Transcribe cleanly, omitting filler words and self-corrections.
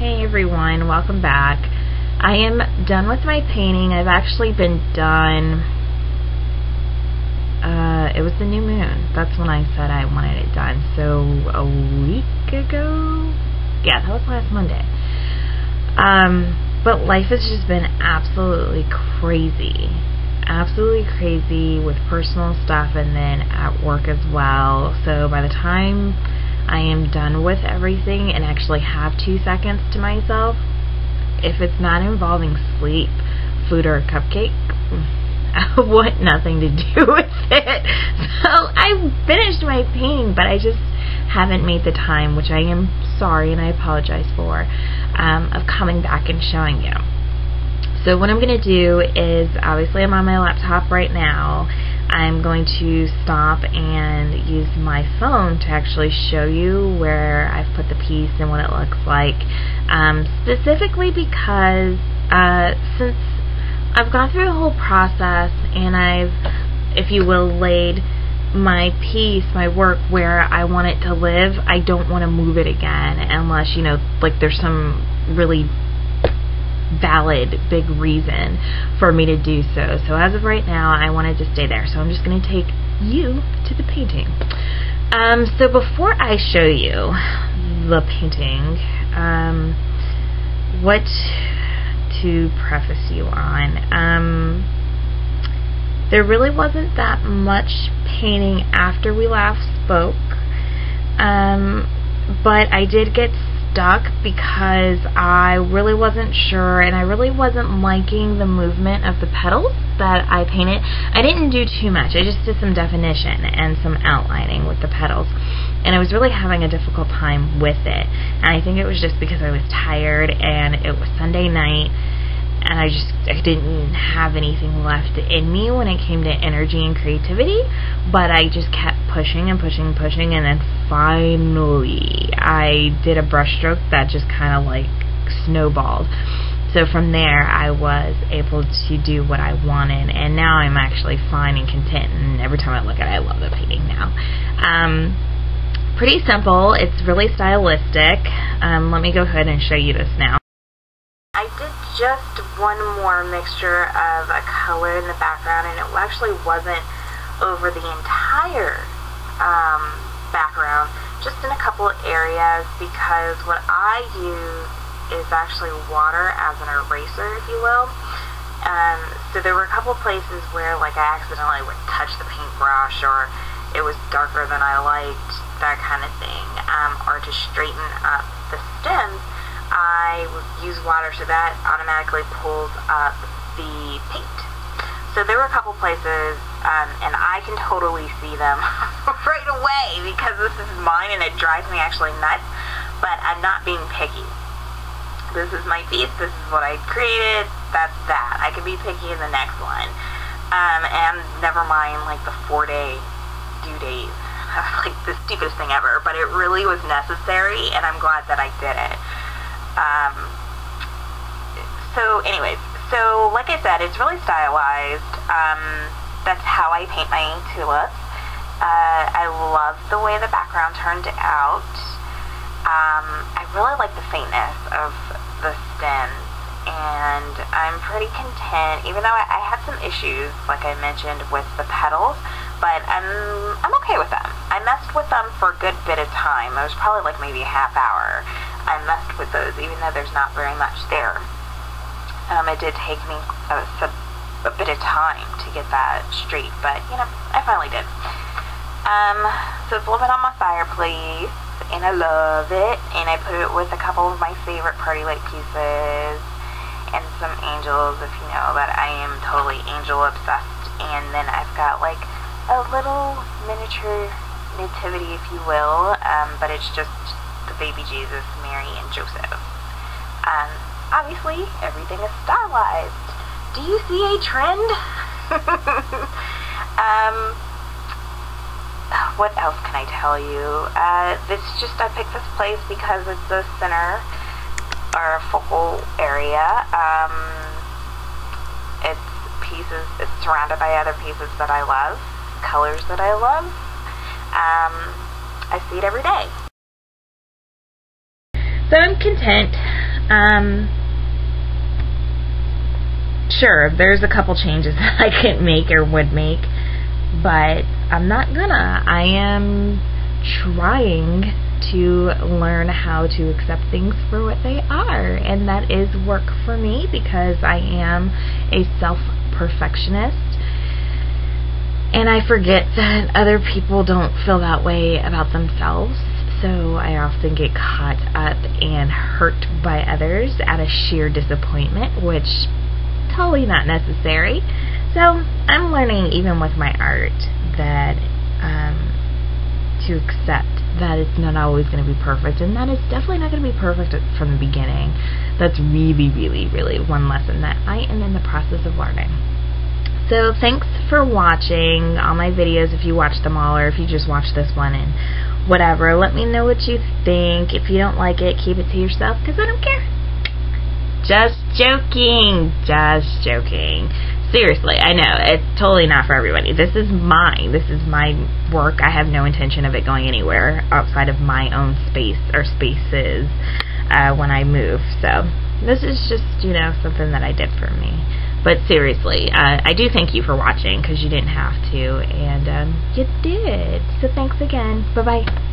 Hey everyone, welcome back. I am done with my painting. I've actually been done, it was the new moon. That's when I said I wanted it done. So a week ago? Yeah, that was last Monday. But life has just been absolutely crazy. Absolutely crazy with personal stuff and then at work as well. So by the time I am done with everything and actually have 2 seconds to myself, if it's not involving sleep, food, or a cupcake, I want nothing to do with it. So I finished my painting, but I just haven't made the time, which I am sorry and I apologize for, of coming back and showing you. So what I'm going to do is, obviously I'm on my laptop right now. I'm going to stop and use my phone to actually show you where I've put the piece and what it looks like. Specifically because since I've gone through the whole process and I've, if you will, laid my piece, my work where I want it to live, I don't want to move it again unless, you know, like there's some really valid big reason for me to do so. So as of right now, I wanted to stay there. So I'm just going to take you to the painting. So before I show you the painting, what to preface you on, there really wasn't that much painting after we last spoke, but I did get stuck because I really wasn't sure and I really wasn't liking the movement of the petals that I painted. I didn't do too much. I just did some definition and some outlining with the petals, and I was really having a difficult time with it. And I think it was just because I was tired and it was Sunday night and I didn't have anything left in me when it came to energy and creativity, but I just kept pushing and pushing and pushing, and then finally I did a brush stroke that just kind of like snowballed. So from there I was able to do what I wanted, and now I'm actually fine and content, and every time I look at it I love the painting now. Pretty simple, it's really stylistic. Let me go ahead and show you this now. I did just one more mixture of a color in the background, and it actually wasn't over the entire background, just in a couple of areas, because what I use is actually water as an eraser, if you will. So there were a couple of places where like I accidentally would touch the paintbrush, or it was darker than I liked, that kind of thing, or to straighten up the stems, I would use water, so that automatically pulls up the paint. So there were a couple places, and I can totally see them right away because this is mine and it drives me actually nuts, but I'm not being picky. This is my piece, this is what I created, that's that. I can be picky in the next one. And never mind like the 4-day due date. Like the stupidest thing ever, but it really was necessary, and I'm glad that I did it. So anyways, so like I said, it's really stylized. That's how I paint my tulips. I love the way the background turned out. I really like the faintness of the stems, and I'm pretty content, even though I had some issues, like I mentioned, with the petals, but I'm okay with them. I messed with them for a good bit of time. It was probably like maybe a half hour. I messed with those, even though there's not very much there. It did take me a bit of time to get that straight, but you know, I finally did. So it's a little bit on my fireplace, and I love it, and I put it with a couple of my favorite party light pieces and some angels, if you know that I am totally angel obsessed. And then I've got like a little miniature nativity, if you will, but it's just the baby Jesus, Mary, and Joseph. Obviously, everything is stylized. Do you see a trend? What else can I tell you? I picked this place because it's the center, or focal area. It's surrounded by other pieces that I love, colors that I love. I see it every day. So I'm content. Sure, there's a couple changes that I could make or would make, but I'm not gonna. I am trying to learn how to accept things for what they are, and that is work for me because I am a self-perfectionist, and I forget that other people don't feel that way about themselves. So I often get caught up and hurt by others out of sheer disappointment, which totally not necessary. So I'm learning, even with my art, that to accept that it's not always going to be perfect, and that it's definitely not going to be perfect from the beginning. That's really, really, really one lesson that I am in the process of learning. So thanks for watching all my videos, if you watch them all, or if you just watch this one and whatever. Let me know what you think. If you don't like it, keep it to yourself, because I don't care. Just joking. Just joking. Seriously, I know, it's totally not for everybody. This is mine. This is my work. I have no intention of it going anywhere outside of my own space or spaces when I move. So this is just, you know, something that I did for me. But seriously, I do thank you for watching, because you didn't have to, and you did. So thanks again. Bye-bye.